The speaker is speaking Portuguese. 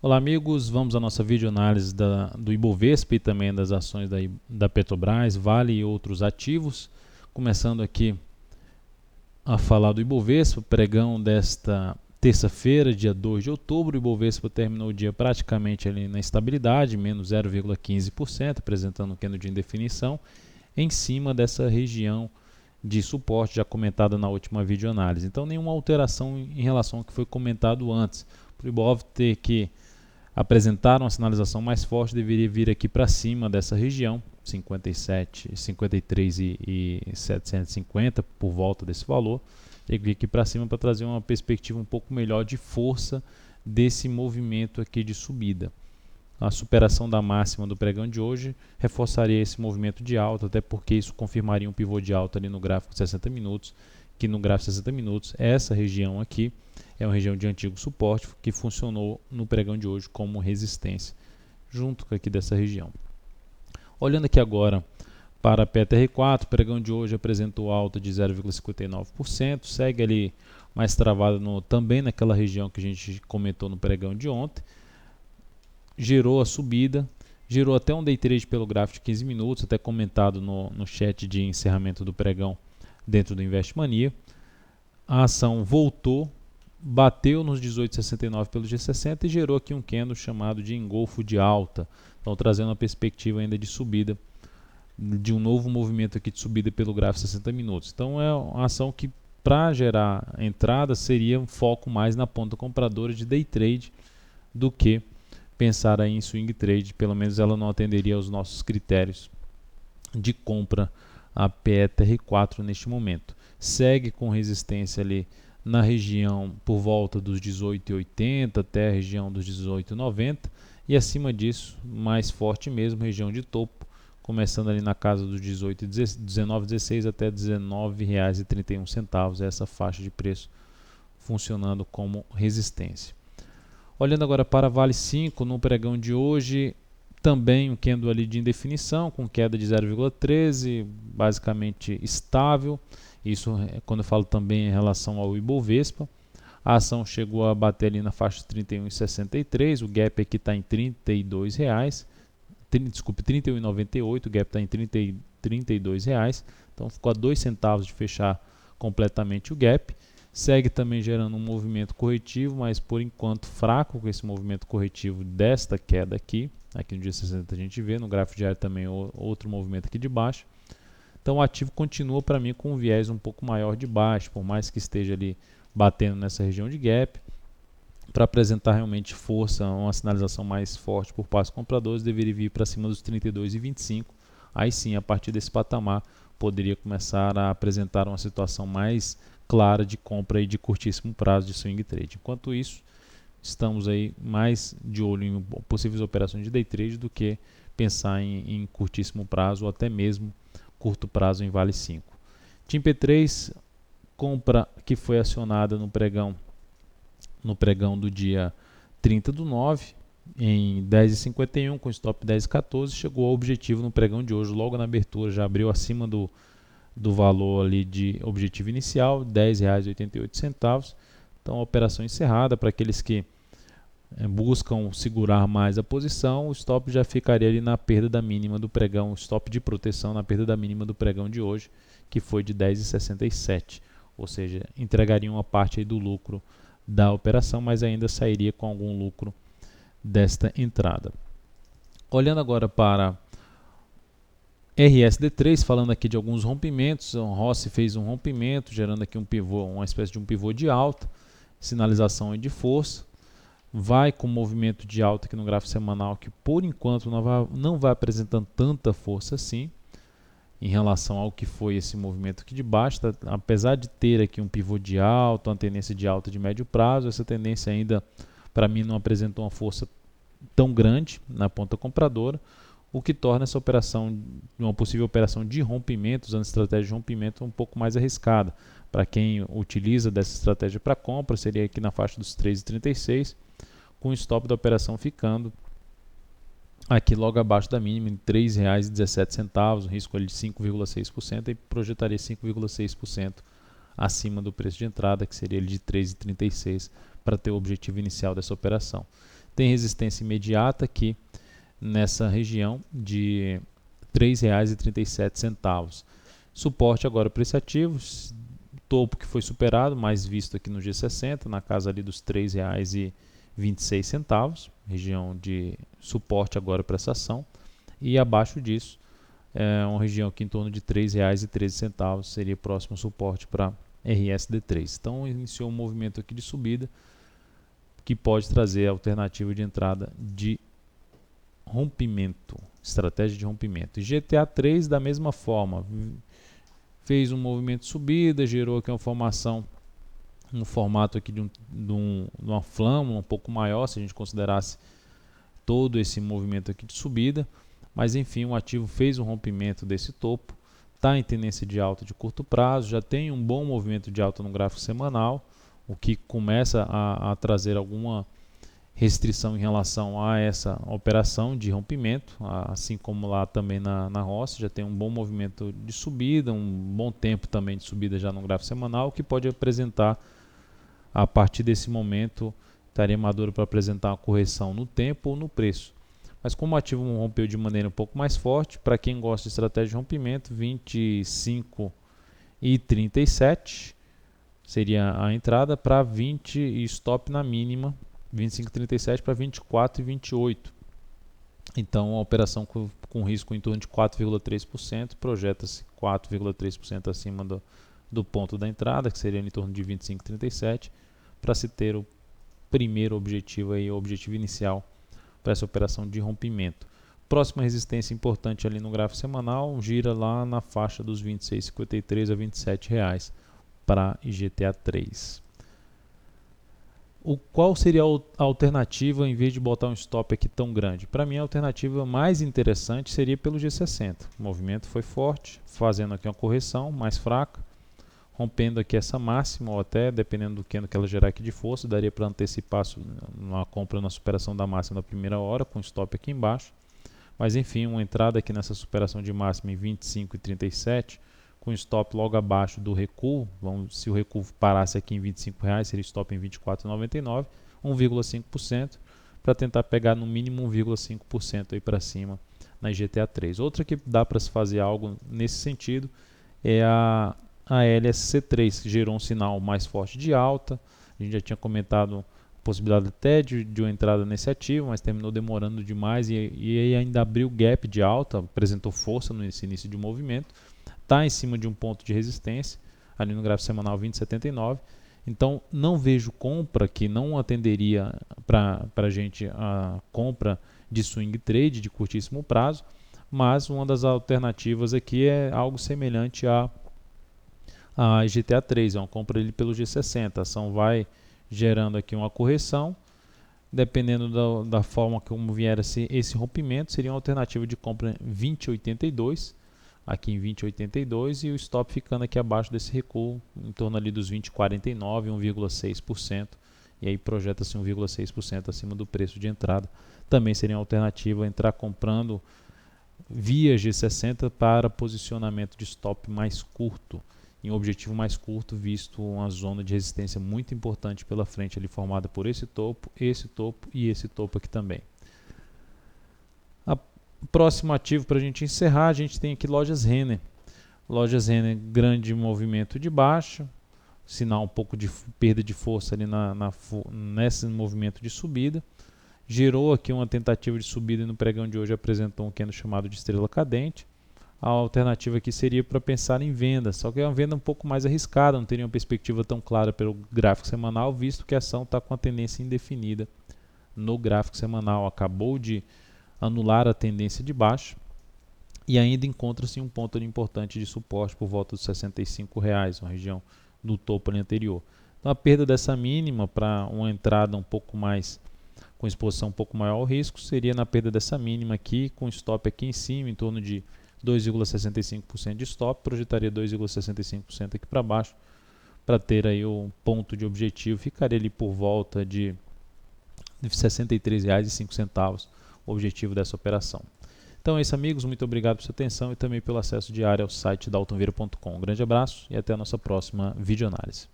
Olá amigos, vamos à nossa videoanálise do Ibovespa e também das ações da Petrobras, Vale e outros ativos. Começando aqui a falar do Ibovespa, pregão desta terça-feira, dia 2 de outubro. O Ibovespa terminou o dia praticamente ali na estabilidade, menos 0,15%, apresentando um candle de indefinição, em cima dessa região de suporte já comentada na última videoanálise. Então nenhuma alteração em relação ao que foi comentado antes. Para o Ibov ter que apresentar uma sinalização mais forte, deveria vir aqui para cima dessa região, 57, 53 e 750, por volta desse valor. Tem que vir aqui para cima para trazer uma perspectiva um pouco melhor de força desse movimento aqui de subida. A superação da máxima do pregão de hoje reforçaria esse movimento de alta, até porque isso confirmaria um pivô de alta ali no gráfico de 60 minutos, que no gráfico de 60 minutos, essa região aqui é uma região de antigo suporte que funcionou no pregão de hoje como resistência, junto aqui dessa região. Olhando aqui agora para a PTR4, o pregão de hoje apresentou alta de 0,59%, segue ali mais travada também naquela região que a gente comentou no pregão de ontem, gerou a subida, gerou até um day trade pelo gráfico de 15 minutos, até comentado no chat de encerramento do pregão dentro do Investmania. A ação voltou, bateu nos 18,69 pelo G60 e gerou aqui um candle chamado de engolfo de alta, então trazendo uma perspectiva ainda de subida, de um novo movimento aqui de subida pelo gráfico de 60 minutos. Então é uma ação que, para gerar entrada, seria um foco mais na ponta compradora de day trade do que pensar aí em swing trade. Pelo menos ela não atenderia aos nossos critérios de compra a PETR4 neste momento. Segue com resistência ali na região por volta dos 18,80 até a região dos 18,90 e acima disso, mais forte mesmo, região de topo, começando ali na casa dos 19,16 até R$19,31, essa faixa de preço funcionando como resistência. Olhando agora para Vale 5, no pregão de hoje, também um candle ali de indefinição, com queda de 0,13, basicamente estável. Isso quando eu falo também em relação ao Ibovespa. A ação chegou a bater ali na faixa de 31,63, o gap aqui está em R$32, desculpe, 31,98, o gap está em R$32, então ficou a 2 centavos de fechar completamente o gap. Segue também gerando um movimento corretivo, mas por enquanto fraco com esse movimento corretivo desta queda aqui. Aqui no dia 60 a gente vê, no gráfico diário também outro movimento aqui de baixo. Então o ativo continua para mim com um viés um pouco maior de baixo, por mais que esteja ali batendo nessa região de gap. Para apresentar realmente força, uma sinalização mais forte por parte dos compradores, deveria vir para cima dos 32,25. Aí sim, a partir desse patamar, poderia começar a apresentar uma situação mais clara de compra e de curtíssimo prazo de swing trade. Enquanto isso, estamos aí mais de olho em possíveis operações de day trade do que pensar em curtíssimo prazo ou até mesmo curto prazo em Vale 5. TIM P3, compra que foi acionada no pregão do dia 30/9 em 10,51 com stop 10,14, chegou ao objetivo no pregão de hoje, logo na abertura já abriu acima do valor ali de objetivo inicial, R$10,88. Então, a operação encerrada. Para aqueles que buscam segurar mais a posição, o stop já ficaria ali na perda da mínima do pregão, o stop de proteção na perda da mínima do pregão de hoje, que foi de 10,67. Ou seja, entregaria uma parte aí do lucro da operação, mas ainda sairia com algum lucro desta entrada. Olhando agora para RSD3, falando aqui de alguns rompimentos, o Rossi fez um rompimento, gerando aqui um pivô, uma espécie de um pivô de alta, sinalização de força, vai com movimento de alta aqui no gráfico semanal, que por enquanto não vai apresentando tanta força assim, em relação ao que foi esse movimento aqui de baixo, apesar de ter aqui um pivô de alta, uma tendência de alta de médio prazo, essa tendência ainda, para mim, não apresentou uma força tão grande na ponta compradora, o que torna essa operação, uma possível operação de rompimento, usando estratégia de rompimento, um pouco mais arriscada. Para quem utiliza dessa estratégia para compra, seria aqui na faixa dos 3,36, com o stop da operação ficando aqui logo abaixo da mínima, em R$ 3,17, um risco ali de 5,6%, e projetaria 5,6% acima do preço de entrada, que seria ele de 3,36, para ter o objetivo inicial dessa operação. tem resistência imediata aqui nessa região de R$ 3,37. Suporte agora para esse ativo, topo que foi superado, mais visto aqui no G60, na casa ali dos R$ 3,26, região de suporte agora para essa ação, e abaixo disso, uma região aqui em torno de R$ 3,13, seria próximo suporte para RSD3. Então iniciou um movimento aqui de subida, que pode trazer a alternativa de entrada de rompimento, estratégia de rompimento. E GTA 3 da mesma forma, fez um movimento de subida, gerou aqui uma formação, um formato aqui de uma flâmula um pouco maior, se a gente considerasse todo esse movimento aqui de subida, mas enfim, o ativo fez um rompimento desse topo, está em tendência de alta de curto prazo, já tem um bom movimento de alta no gráfico semanal, o que começa a trazer alguma restrição em relação a essa operação de rompimento, assim como lá também na Roça, já tem um bom movimento de subida, um bom tempo também de subida já no gráfico semanal, que pode apresentar, a partir desse momento, estaria maduro para apresentar uma correção no tempo ou no preço. Mas como o ativo rompeu de maneira um pouco mais forte, para quem gosta de estratégia de rompimento, 25,37 seria a entrada para 20 e stop na mínima, 25,37 para 24,28. Então a operação com risco em torno de 4,3%, projeta-se 4,3% acima do ponto da entrada, que seria em torno de 25,37, para se ter o primeiro objetivo aí, o objetivo inicial para essa operação de rompimento. Próxima resistência importante ali no gráfico semanal, gira lá na faixa dos R$ 26,53 a R$ 27 para IGTA 3. Qual seria a alternativa em vez de botar um stop aqui tão grande? Para mim a alternativa mais interessante seria pelo G60. O movimento foi forte, fazendo aqui uma correção mais fraca, rompendo aqui essa máxima, ou até, dependendo do que ela gerar aqui de força, daria para antecipar uma compra na superação da máxima na primeira hora, com stop aqui embaixo. Mas enfim, uma entrada aqui nessa superação de máxima em 25,37, com stop logo abaixo do recuo. Se o recuo parasse aqui em R$ 25, seria stop em R$ 24,99, 1,5%, para tentar pegar no mínimo 1,5% aí para cima na IGTA 3. Outra que dá para se fazer algo nesse sentido é a LSC3, que gerou um sinal mais forte de alta. A gente já tinha comentado a possibilidade até de uma entrada nesse ativo, mas terminou demorando demais e ainda abriu gap de alta, apresentou força nesse início de movimento. Está em cima de um ponto de resistência, ali no gráfico semanal 20,79. Então não vejo compra, que não atenderia para a gente a compra de swing trade de curtíssimo prazo, mas uma das alternativas aqui é algo semelhante a IGTA 3, é uma compra ele pelo G60. A ação vai gerando aqui uma correção, dependendo da forma como vier esse rompimento, seria uma alternativa de compra em 20,82, aqui em 20,82, e o stop ficando aqui abaixo desse recuo, em torno ali dos 20,49, 1,6%, e aí projeta-se 1,6% acima do preço de entrada. Também seria uma alternativa entrar comprando via G60 para posicionamento de stop mais curto, em objetivo mais curto, visto uma zona de resistência muito importante pela frente, ali formada por esse topo e esse topo aqui também. Próximo ativo para a gente encerrar, a gente tem aqui Lojas Renner. Lojas Renner, grande movimento de baixa, sinal um pouco de perda de força ali nesse movimento de subida. Gerou aqui uma tentativa de subida e no pregão de hoje apresentou um candle chamado de estrela cadente. A alternativa aqui seria para pensar em venda, só que é uma venda um pouco mais arriscada, não teria uma perspectiva tão clara pelo gráfico semanal, visto que a ação está com a tendência indefinida no gráfico semanal. Acabou de anular a tendência de baixa e ainda encontra-se um ponto importante de suporte por volta dos R$ 65, uma região do topo ali anterior. Então a perda dessa mínima para uma entrada um pouco mais, com exposição um pouco maior ao risco, seria na perda dessa mínima aqui, com stop aqui em cima, em torno de 2,65% de stop, projetaria 2,65% aqui para baixo, para ter aí um ponto de objetivo, ficaria ali por volta de R$ 63,05, o objetivo dessa operação. Então é isso, amigos, muito obrigado pela sua atenção e também pelo acesso diário ao site daltonvieira.com. Um grande abraço e até a nossa próxima videoanálise.